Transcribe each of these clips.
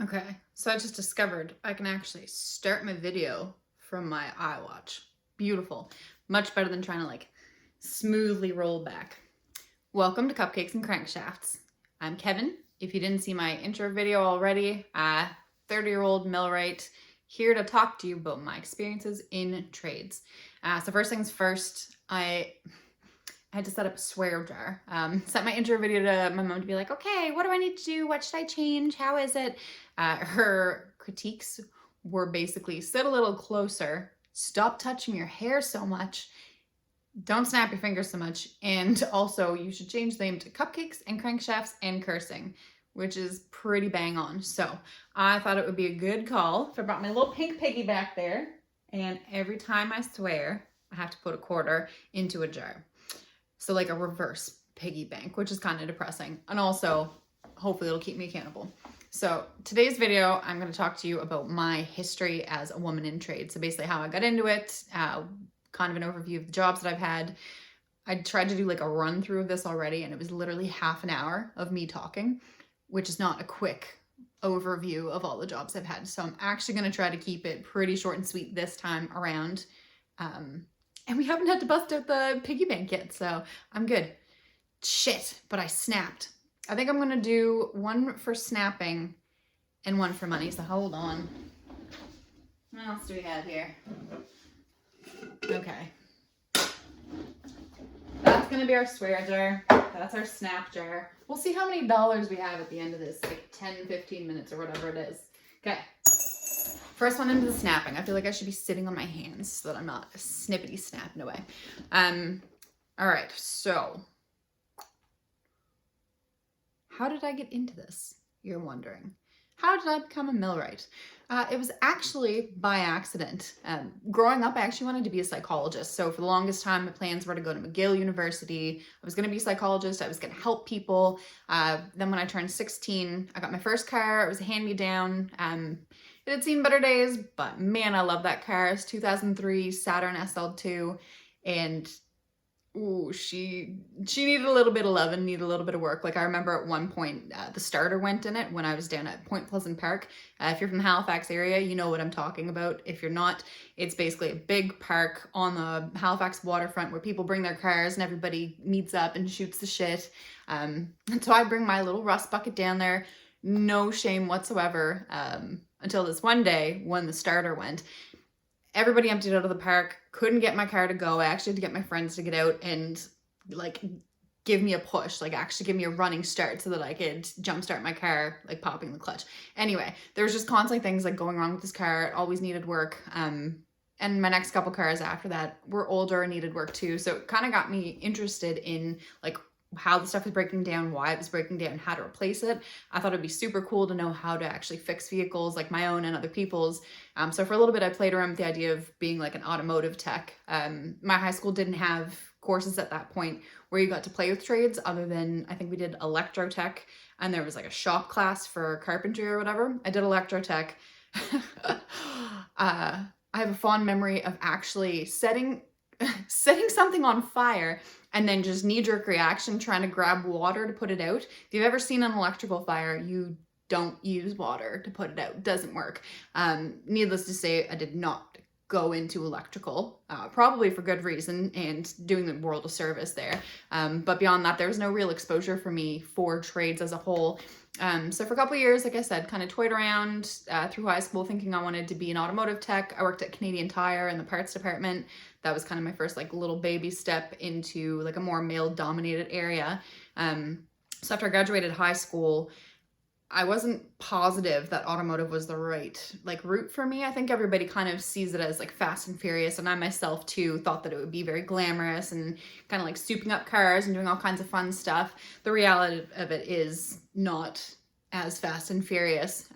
Okay, so I just discovered I can actually start my video from my iWatch. Beautiful. Much better than trying to smoothly roll back. Welcome to Cupcakes and Crankshafts. I'm Kevin. If you didn't see my intro video already, 30-year-old millwright here to talk to you about my experiences in trades. So first things first, I had to set up a swear jar. Sent my intro video to my mom to be like, okay, what do I need to do? What should I change? How is it? Her critiques were basically sit a little closer, stop touching your hair so much, don't snap your fingers so much, and also you should change the name to Cupcakes and Crankshafts and Cursing, which is pretty bang on. So I thought it would be a good call if I brought my little pink piggy back there, and every time I swear, I have to put a quarter into a jar. So like a reverse piggy bank, which is kind of depressing. And also, hopefully it'll keep me accountable. So today's video, I'm going to talk to you about my history as a woman in trade. So basically how I got into it, kind of an overview of the jobs that I've had. I tried to do like a run through of this already, and it was literally half an hour of me talking, which is not a quick overview of all the jobs I've had. So I'm actually going to try to keep it pretty short and sweet this time around. And we haven't had to bust out the piggy bank yet, so I'm good. Shit, but I snapped. I think I'm gonna do one for snapping and one for money, so hold on. What else do we have here? Okay. That's gonna be our swear jar. That's our snap jar. We'll see how many dollars we have at the end of this, like 10, 15 minutes or whatever it is. Okay. First one into the snapping. I feel like I should be sitting on my hands so that I'm not snippety snapping away. All right, so how did I get into this? You're wondering. How did I become a millwright? It was actually by accident. Growing up, I actually wanted to be a psychologist. So for the longest time, my plans were to go to McGill University. I was going to be a psychologist. I was going to help people. Then when I turned 16, I got my first car. It was a hand-me-down. It had seen better days, but man, I love that car. It's 2003 Saturn SL2, and ooh, she needed a little bit of love and needed a little bit of work. Like I remember at one point, the starter went in it when I was down at Point Pleasant Park. If you're from the Halifax area, you know what I'm talking about. If you're not, it's basically a big park on the Halifax waterfront where people bring their cars and everybody meets up and shoots the shit. And so I bring my little rust bucket down there, no shame whatsoever. Until this one day when the starter went. Everybody emptied out of the park, couldn't get my car to go. I actually had to get my friends to get out and like give me a push, like actually give me a running start so that I could jumpstart my car, like popping the clutch. Anyway, there was just constantly things like going wrong with this car. It always needed work. And my next couple cars after that were older and needed work too. So it kind of got me interested in like how the stuff was breaking down, why it was breaking down, how to replace it. I thought it'd be super cool to know how to actually fix vehicles like my own and other people's. So for a little bit, I played around with the idea of being like an automotive tech. My high school didn't have courses at that point where you got to play with trades other than, I think we did electrotech, and there was like a shop class for carpentry or whatever. I did electrotech. I have a fond memory of actually setting something on fire and then just knee-jerk reaction trying to grab water to put it out. If you've ever seen an electrical fire, you don't use water to put it out. It doesn't work. Needless to say, I did not go into electrical, probably for good reason and doing the world a service there. But beyond that, there was no real exposure for me for trades as a whole. So for a couple of years, like I said, kind of toyed around through high school thinking I wanted to be an automotive tech. I worked at Canadian Tire in the parts department. That was kind of my first like little baby step into like a more male dominated area. So after I graduated high school, I wasn't positive that automotive was the right like route for me. I think everybody kind of sees it as like Fast and Furious, and I myself too thought that it would be very glamorous and kind of like souping up cars and doing all kinds of fun stuff. The reality of it is not as Fast and Furious.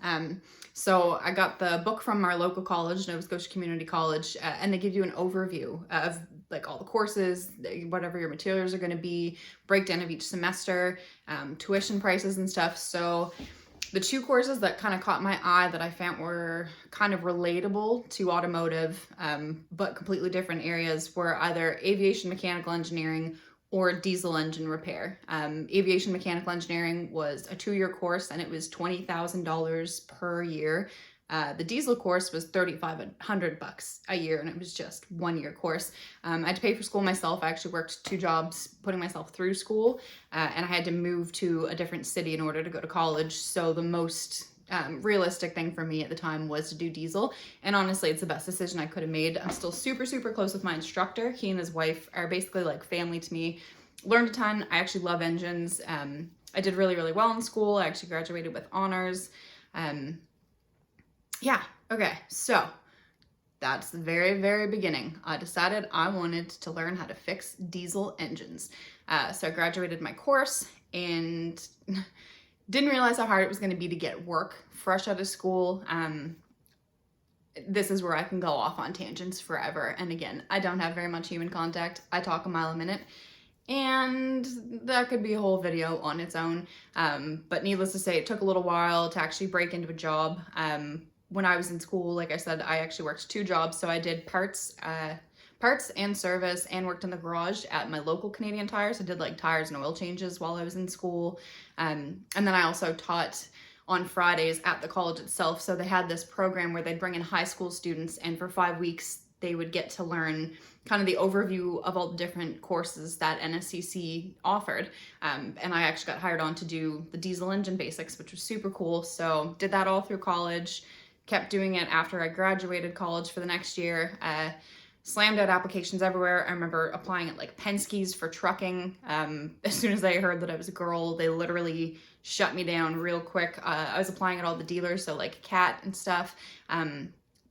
So I got the book from our local college, Nova Scotia Community College, and they give you an overview of like all the courses, whatever your materials are going to be, breakdown of each semester, tuition prices and stuff. So the two courses that kind of caught my eye that I found were kind of relatable to automotive, but completely different areas, were either aviation mechanical engineering or diesel engine repair. Aviation mechanical engineering was a 2-year course and it was $20,000 per year. The diesel course was $3,500 a year, and it was just 1-year course. I had to pay for school myself. I actually worked 2 jobs putting myself through school, and I had to move to a different city in order to go to college. So the most realistic thing for me at the time was to do diesel, and honestly it's the best decision I could have made. I'm still super close with my instructor. He and his wife are basically like family to me. Learned a ton. I actually love engines. I did really well in school. I actually graduated with honors. Yeah, okay, so that's the very beginning. I decided I wanted to learn how to fix diesel engines. So I graduated my course and didn't realize how hard it was going to be to get work fresh out of school. This is where I can go off on tangents forever. And again, I don't have very much human contact. I talk a mile a minute. And that could be a whole video on its own. But needless to say, it took a little while to actually break into a job. When I was in school, like I said, I actually worked 2 jobs. So I did parts and service, and worked in the garage at my local Canadian Tire. So I did like tires and oil changes while I was in school. And then I also taught on Fridays at the college itself. So they had this program where they'd bring in high school students, and for 5 weeks they would get to learn kind of the overview of all the different courses that NSCC offered. And I actually got hired on to do the diesel engine basics, which was super cool. So did that all through college. Kept doing it after I graduated college for the next year. Slammed out applications everywhere. I remember applying at like Penske's for trucking. As soon as they heard that I was a girl, they literally shut me down real quick. I was applying at all the dealers, so like CAT and stuff.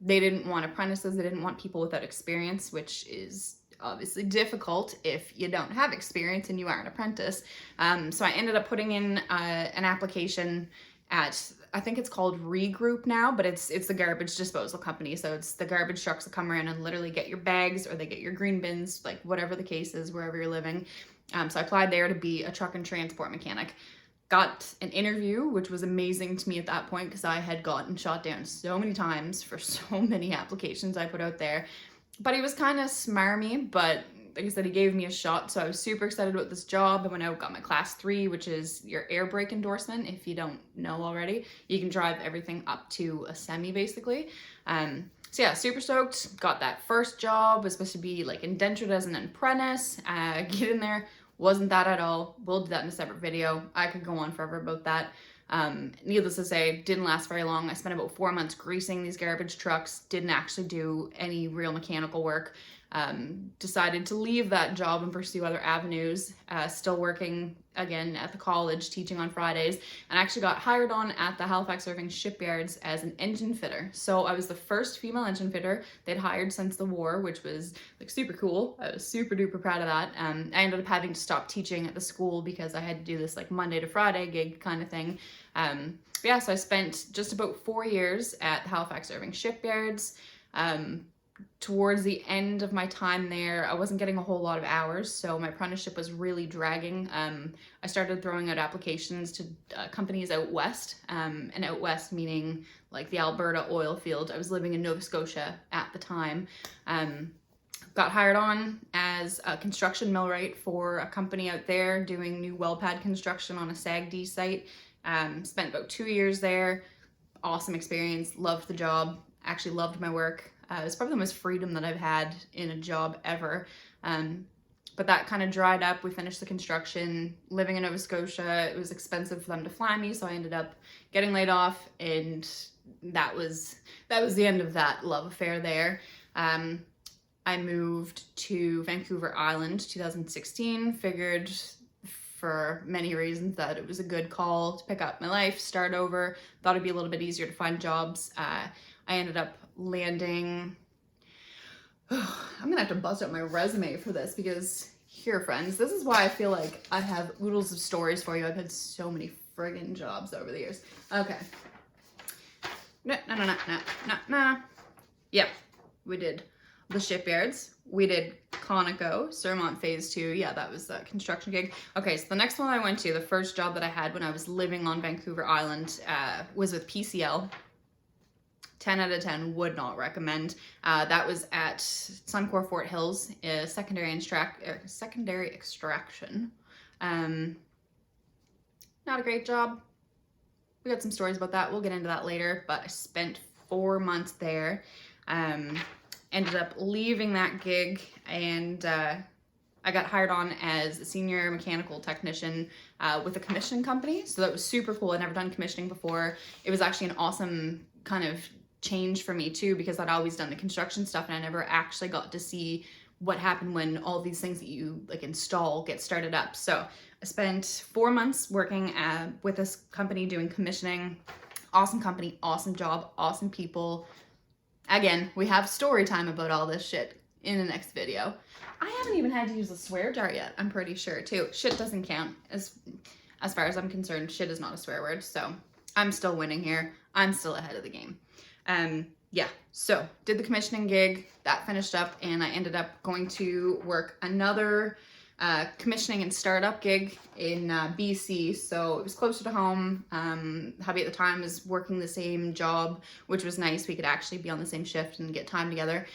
They didn't want apprentices. They didn't want people without experience, which is obviously difficult if you don't have experience and you are an apprentice. So I ended up putting in an application at, I think it's called Regroup now, but it's the garbage disposal company. So it's the garbage trucks that come around and literally get your bags, or they get your green bins, like whatever the case is, wherever you're living. So I applied there to be a truck and transport mechanic. Got an interview, which was amazing to me at that point because I had gotten shot down so many times for so many applications I put out there. But he was kind of smarmy, but like I said, he gave me a shot, so I was super excited about this job. I went out, got my class 3, which is your air brake endorsement. If you don't know already, you can drive everything up to a semi, basically. So yeah, super stoked. Got that first job. Was supposed to be like indentured as an apprentice. Get in there. Wasn't that at all. We'll do that in a separate video. I could go on forever about that. Needless to say, didn't last very long. I spent about 4 months greasing these garbage trucks. Didn't actually do any real mechanical work. Decided to leave that job and pursue other avenues. Still working again at the college, teaching on Fridays, and actually got hired on at the Halifax Irving shipyards as an engine fitter. So I was the first female engine fitter they'd hired since the war, which was like super cool. I was super duper proud of that. I ended up having to stop teaching at the school because I had to do this like Monday to Friday gig kind of thing. Yeah, so I spent just about 4 years at the Halifax Irving shipyards. Towards the end of my time there, I wasn't getting a whole lot of hours, so my apprenticeship was really dragging. I started throwing out applications to companies out west, and out west meaning like the Alberta oil field. I was living in Nova Scotia at the time. Got hired on as a construction millwright for a company out there doing new well pad construction on a SAGD site. Spent about 2 years there. Awesome experience. Loved the job. Actually loved my work. It was probably the most freedom that I've had in a job ever. But that kind of dried up. We finished the construction, living in Nova Scotia. It was expensive for them to fly me, so I ended up getting laid off, and that was the end of that love affair there. I moved to Vancouver Island 2016, figured for many reasons that it was a good call to pick up my life, start over. Thought it'd be a little bit easier to find jobs. I ended up landing, I'm gonna have to bust out my resume for this because here, friends, this is why I feel like I have oodles of stories for you. I've had so many friggin' jobs over the years. Okay. No. Yep, we did the shipyards. We did Conoco, Surmont Phase 2. Yeah, that was the construction gig. Okay, so the next one I went to, the first job that I had when I was living on Vancouver Island, was with PCL. 10 out of 10, would not recommend. That was at Suncor Fort Hills, secondary extraction. Not a great job. We got some stories about that. We'll get into that later, but I spent 4 months there. Ended up leaving that gig, and I got hired on as a senior mechanical technician with a commissioning company. So that was super cool. I'd never done commissioning before. It was actually an awesome kind of change for me too, because I'd always done the construction stuff and I never actually got to see what happened when all these things that you like install get started up. So I spent 4 months working with this company doing commissioning. Awesome company, awesome job, awesome people. Again, we have story time about all this shit in the next video. I haven't even had to use a swear jar yet, I'm pretty sure too. Shit doesn't count. As far as I'm concerned, shit is not a swear word, so I'm still winning here. I'm still ahead of the game. Yeah, so did the commissioning gig, that finished up, and I ended up going to work another commissioning and startup gig in BC, so it was closer to home. Hubby at the time was working the same job, which was nice. We could actually be on the same shift and get time together.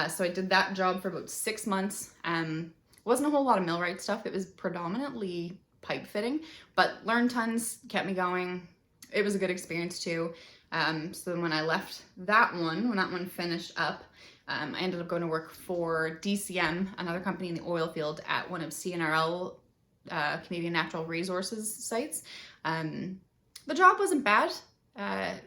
So I did that job for about 6 months. Wasn't a whole lot of millwright stuff. It was predominantly pipe fitting, but learned tons, kept me going. It was a good experience too. So then when I left that one, when that one finished up, I ended up going to work for DCM, another company in the oil field, at one of CNRL, Canadian Natural Resources sites. The job wasn't bad.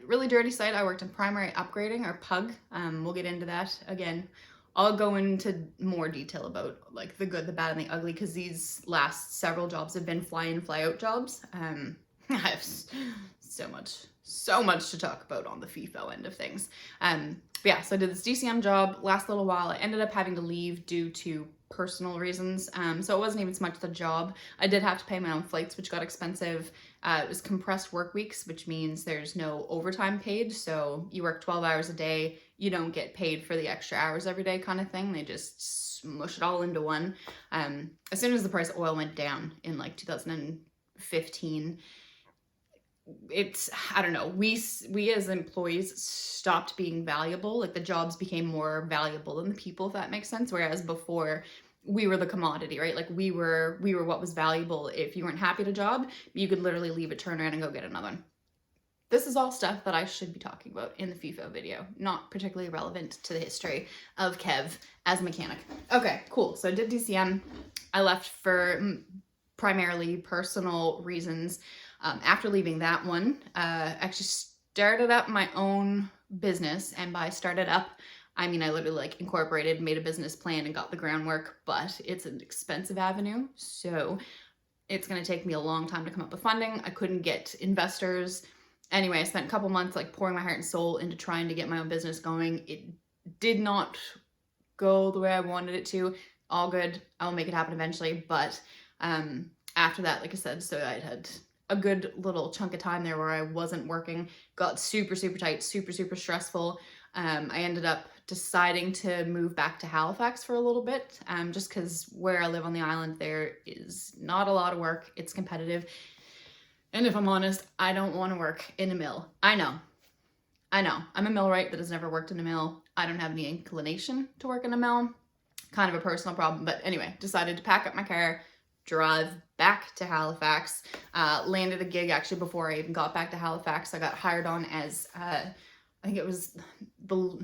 Really dirty site. I worked in primary upgrading, or PUG. We'll get into that again. I'll go into more detail about like the good, the bad, and the ugly, because these last several jobs have been fly in, fly out jobs. I have so much to talk about on the FIFO end of things. But yeah, so I did this DCM job, last little while. I ended up having to leave due to personal reasons. So it wasn't even so much the job. I did have to pay my own flights, which got expensive. It was compressed work weeks, which means there's no overtime paid. So you work 12 hours a day, you don't get paid for the extra hours every day kind of thing. They just smush it all into one. As soon as the price of oil went down in like 2015, I don't know, we as employees stopped being valuable. Like the jobs became more valuable than the people, if that makes sense. Whereas before, we were the commodity, right? Like we were what was valuable. If you weren't happy at a job, you could literally leave it, turn around, and go get another one. This is all stuff that I should be talking about in the FIFO video, not particularly relevant to the history of Kev as a mechanic. Okay, cool. So I did DCM. I left for primarily personal reasons. After leaving that one, actually started up my own business, and by started up, I mean I literally like incorporated, made a business plan, and got the groundwork, but it's an expensive avenue, so it's going to take me a long time to come up with funding. I couldn't get investors. Anyway, I spent a couple months like pouring my heart and soul into trying to get my own business going. It did not go the way I wanted it to. All good. I'll make it happen eventually, but after that, like I said, so I had a good little chunk of time there where I wasn't working, got super tight, super stressful. I ended up deciding to move back to Halifax for a little bit, just because where I live on the island, there is not a lot of work. It's competitive. And if I'm honest, I don't want to work in a mill. I know. I'm a millwright that has never worked in a mill. I don't have any inclination to work in a mill. Kind of a personal problem. But anyway, decided to pack up my car, drive back to Halifax, landed a gig actually before I even got back to Halifax. I got hired on as, I think it was the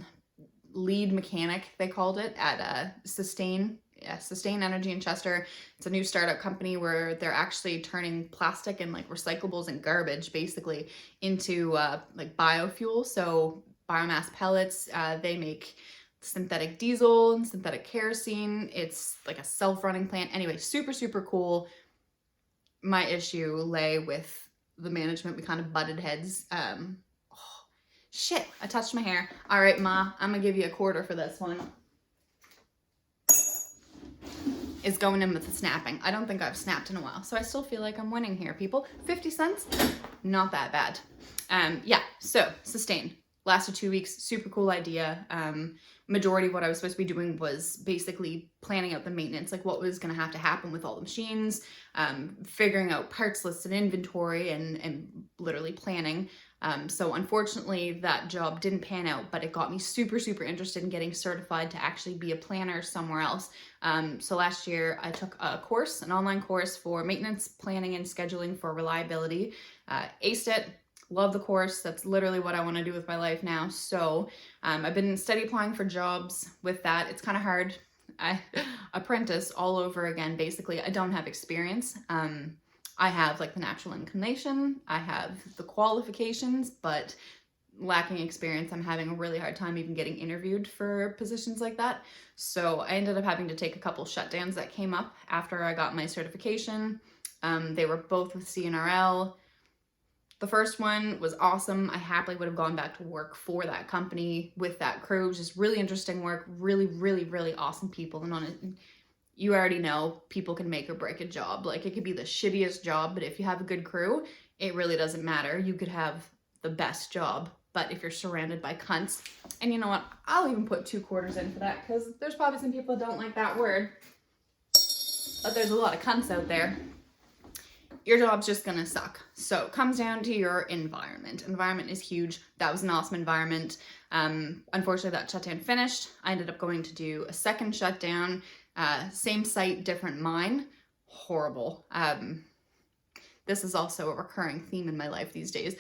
lead mechanic, they called it, at Sustain Energy in Chester. It's a new startup company where they're actually turning plastic and like recyclables and garbage basically into like biofuel. So biomass pellets, they make synthetic diesel and synthetic kerosene. It's like a self-running plant. Anyway, super cool. My issue lay with the management. We kind of butted heads. Shit, I touched my hair. All right, Ma, I'm gonna give you a quarter for this one. It's going in with the snapping. I don't think I've snapped in a while, so I still feel like I'm winning here, people. 50 cents, not that bad. Yeah, so Sustain. lasted 2 weeks, super cool idea. Majority of what I was supposed to be doing was basically planning out the maintenance, like what was going to have to happen with all the machines, figuring out parts lists and inventory, and literally planning. So unfortunately that job didn't pan out, but it got me super, super interested in getting certified to actually be a planner somewhere else. So last year I took a course, an online course for maintenance planning and scheduling for reliability. Aced it. Love the course. That's literally what I want to do with my life now. So I've been steady applying for jobs with that. It's kind of hard. I apprentice all over again. Basically, I don't have experience. I have like the natural inclination. I have the qualifications, but lacking experience, I'm having a really hard time even getting interviewed for positions like that. So I ended up having to take a couple shutdowns that came up after I got my certification. They were both with CNRL. The first one was awesome. I happily would have gone back to work for that company with that crew. It was just really interesting work, really, really, really awesome people. And on it, you already know people can make or break a job. Like, it could be the shittiest job, but if you have a good crew, it really doesn't matter. You could have the best job, but if you're surrounded by cunts, and you know what? I'll even put 2 quarters in for that, because there's probably some people that don't like that word, but there's a lot of cunts out there. Your job's just gonna suck. So it comes down to your environment. Environment is huge. That was an awesome environment. Unfortunately, that shutdown finished. I ended up going to do a second shutdown. Same site, different mine. Horrible. This is also a recurring theme in my life these days.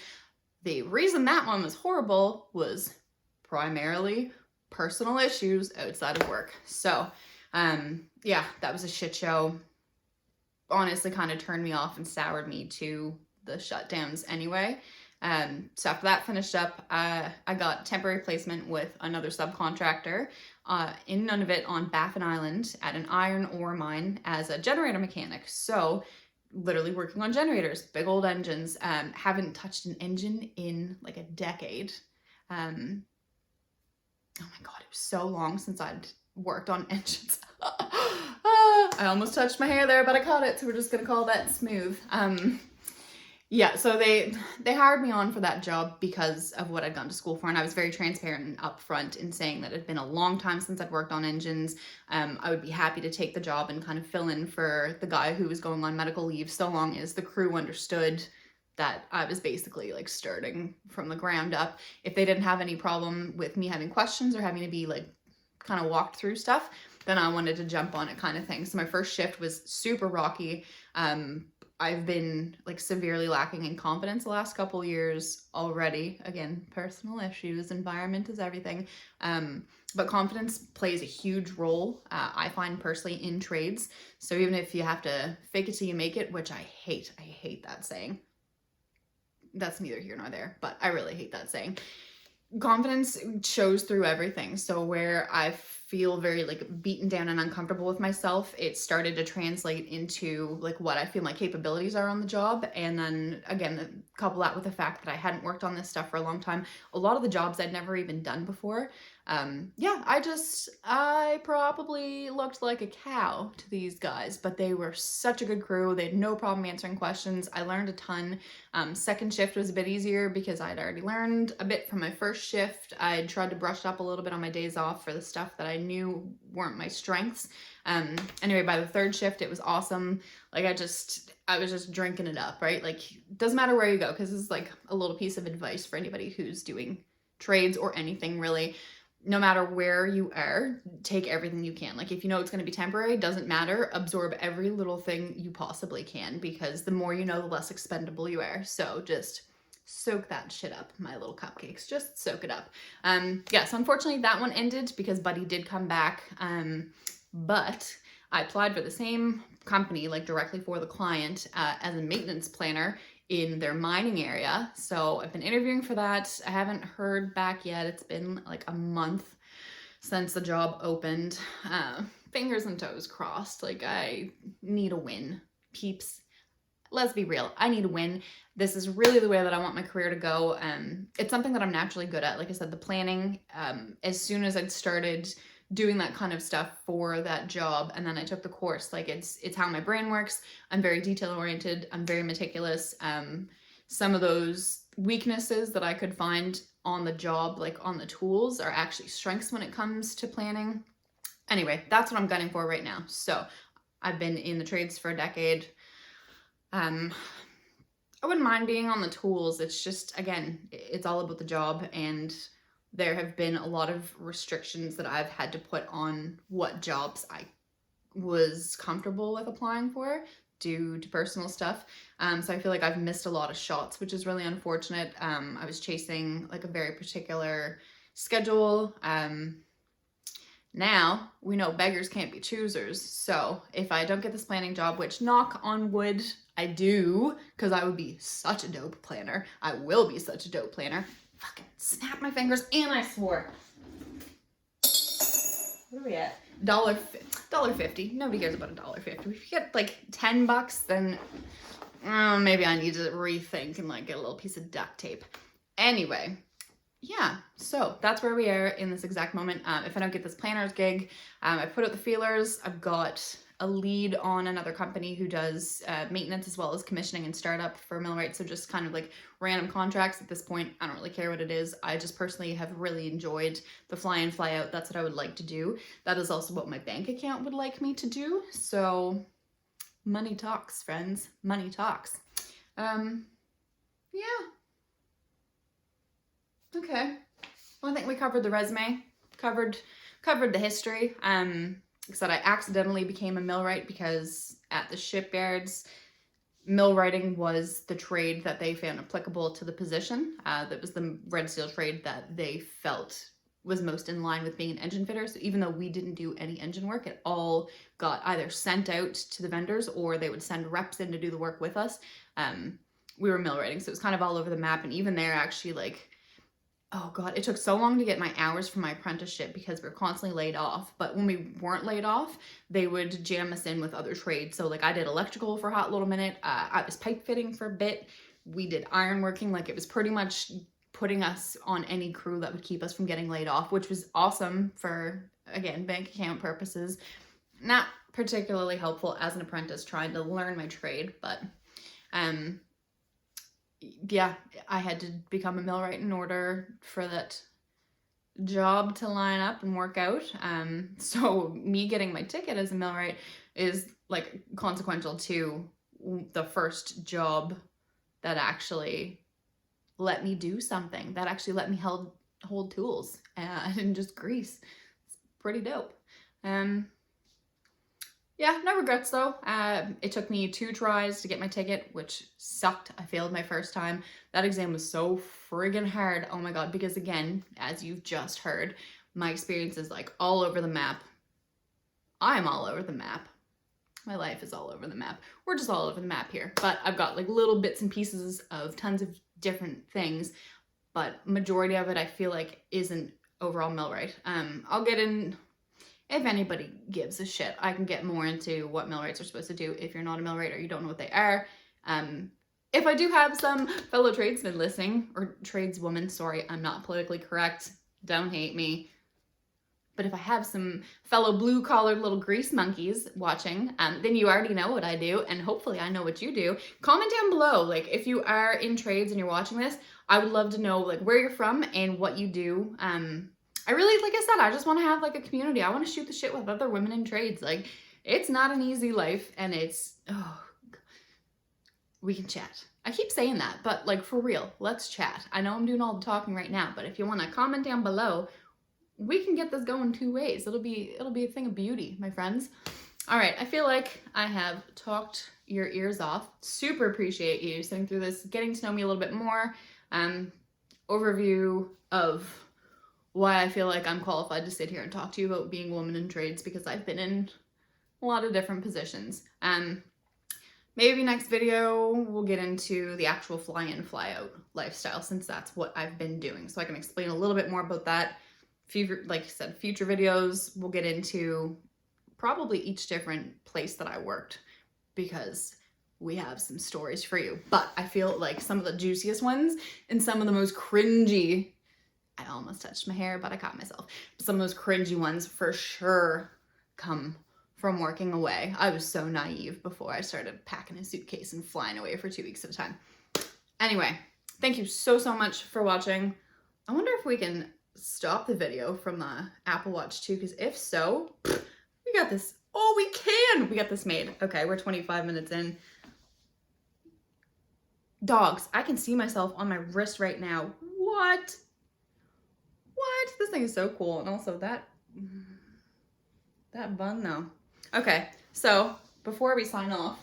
The reason that one was horrible was primarily personal issues outside of work. So yeah, that was a shit show. Honestly kind of turned me off and soured me to the shutdowns anyway. So after that finished up, I got temporary placement with another subcontractor in Nunavut on Baffin Island at an iron ore mine as a generator mechanic. So literally working on generators, big old engines. Haven't touched an engine in like a decade. Oh my God, it was so long since I'd worked on engines. I almost touched my hair there, but I caught it, so we're just gonna call that smooth. Yeah, so they hired me on for that job because of what I'd gone to school for, and I was very transparent and upfront in saying that it had been a long time since I'd worked on engines. I would be happy to take the job and kind of fill in for the guy who was going on medical leave, so long as the crew understood that I was basically like starting from the ground up. If they didn't have any problem with me having questions or having to be like kind of walked through stuff, then I wanted to jump on it kind of thing. So my first shift was super rocky. I've been like severely lacking in confidence the last couple years already. Again, personal issues, environment is everything. But confidence plays a huge role, I find personally, in trades. So even if you have to fake it till you make it, which I hate that saying. That's neither here nor there, but I really hate that saying. Confidence shows through everything. So where I feel very like beaten down and uncomfortable with myself, it started to translate into like what I feel my capabilities are on the job. And then again, couple that with the fact that I hadn't worked on this stuff for a long time. A lot of the jobs I'd never even done before. Yeah, I probably looked like a cow to these guys, but they were such a good crew. They had no problem answering questions. I learned a ton. Second shift was a bit easier because I'd already learned a bit from my first shift. I tried to brush up a little bit on my days off for the stuff that I knew weren't my strengths. Anyway, by the third shift, it was awesome. Like I was just drinking it up, right? Like, doesn't matter where you go, because this is like a little piece of advice for anybody who's doing trades or anything really. No matter where you are, take everything you can. Like if you know it's going to be temporary, doesn't matter. Absorb every little thing you possibly can, because the more you know, the less expendable you are. So just soak that shit up, my little cupcakes. Just soak it up. Yeah, so unfortunately that one ended because Buddy did come back. But I applied for the same company, like directly for the client, as a maintenance planner in their mining area. So I've been interviewing for that. I haven't heard back yet. It's been like a month since the job opened. Fingers and toes crossed. Like I need a win, peeps. Let's be real. I need a win. This is really the way that I want my career to go. It's something that I'm naturally good at. Like I said, the planning, as soon as I'd started doing that kind of stuff for that job, and then I took the course, like it's how my brain works. I'm very detail oriented. I'm very meticulous. Some of those weaknesses that I could find, on the job, like on the tools, are actually strengths when it comes to planning. Anyway, that's what I'm gunning for right now. So I've been in the trades for a decade. I wouldn't mind being on the tools. It's just, again, it's all about the job, and there have been a lot of restrictions that I've had to put on what jobs I was comfortable with applying for due to personal stuff. So I feel like I've missed a lot of shots, which is really unfortunate. I was chasing like a very particular schedule. Now we know beggars can't be choosers. So if I don't get this planning job, which knock on wood, I do, because I would be such a dope planner. I will be such a dope planner. Fucking snap my fingers, and I swore. What are we at? $1.50. Nobody cares about $1.50. If you get like $10, then maybe I need to rethink and like get a little piece of duct tape. Anyway, yeah, so that's where we are in this exact moment. If I don't get this planner's gig, I put out the feelers. I've got a lead on another company who does maintenance as well as commissioning and startup for Millwright. So just kind of like random contracts at this point. I don't really care what it is. I just personally have really enjoyed the fly in, fly out. That's what I would like to do. That is also what my bank account would like me to do. So money talks, friends. Money talks. Yeah. Okay. Well, I think we covered the resume, covered the history. Said I accidentally became a millwright because at the shipyards, millwrighting was the trade that they found applicable to the position. That was the red steel trade that they felt was most in line with being an engine fitter. So even though we didn't do any engine work, it all got either sent out to the vendors or they would send reps in to do the work with us. We were millwrighting, so it was kind of all over the map. And even there, actually, like, oh God, it took so long to get my hours from my apprenticeship because we were constantly laid off. But when we weren't laid off, they would jam us in with other trades. So like I did electrical for a hot little minute. I was pipe fitting for a bit. We did ironworking. Like it was pretty much putting us on any crew that would keep us from getting laid off, which was awesome for, again, bank account purposes. Not particularly helpful as an apprentice trying to learn my trade, but yeah, I had to become a millwright in order for that job to line up and work out. So me getting my ticket as a millwright is like consequential to the first job that actually let me do something, that actually let me hold tools and just grease. It's pretty dope. Yeah, no regrets though. It took me 2 tries to get my ticket, which sucked. I failed my first time. That exam was so friggin' hard. Oh my God, because again, as you've just heard, my experience is like all over the map. I'm all over the map. My life is all over the map. We're just all over the map here. But I've got like little bits and pieces of tons of different things, but majority of it I feel like isn't overall millwright. I'll get in. If anybody gives a shit, I can get more into what millwrights are supposed to do if you're not a millwright or you don't know what they are. If I do have some fellow tradesmen listening, or tradeswomen, sorry, I'm not politically correct, don't hate me. But if I have some fellow blue-collared little grease monkeys watching, then you already know what I do, and hopefully I know what you do. Comment down below, like, if you are in trades and you're watching this, I would love to know, like, where you're from and what you do. I really, like I said, I just want to have like a community. I want to shoot the shit with other women in trades. Like, it's not an easy life, and it's, we can chat. I keep saying that, but like for real, let's chat. I know I'm doing all the talking right now, but if you want to comment down below, we can get this going 2 ways. It'll be a thing of beauty, my friends. All right, I feel like I have talked your ears off. Super appreciate you sitting through this, getting to know me a little bit more. Overview of why I feel like I'm qualified to sit here and talk to you about being a woman in trades, because I've been in a lot of different positions. Maybe next video we'll get into the actual fly in, fly out lifestyle, since that's what I've been doing. So I can explain a little bit more about that. Like I said, future videos we'll get into probably each different place that I worked, because we have some stories for you. But I feel like some of the juiciest ones and some of the most cringy, I almost touched my hair, but I caught myself. Some of those cringy ones for sure come from working away. I was so naive before I started packing a suitcase and flying away for 2 weeks at a time. Anyway, thank you so much for watching. I wonder if we can stop the video from the Apple Watch too, because if so, we got this. Oh, we can! We got this made. Okay, we're 25 minutes in. Dogs, I can see myself on my wrist right now. What? What? This thing is so cool. And also that bun though. Okay, so before we sign off,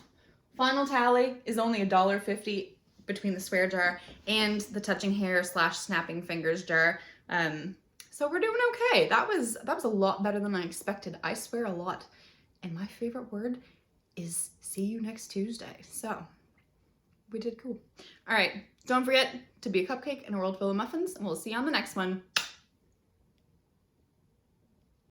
final tally is only $1.50 between the swear jar and the touching hair / snapping fingers jar. So we're doing okay. That was a lot better than I expected. I swear a lot. And my favorite word is see you next Tuesday. So we did cool. All right, don't forget to be a cupcake in a world full of muffins, and we'll see you on the next one.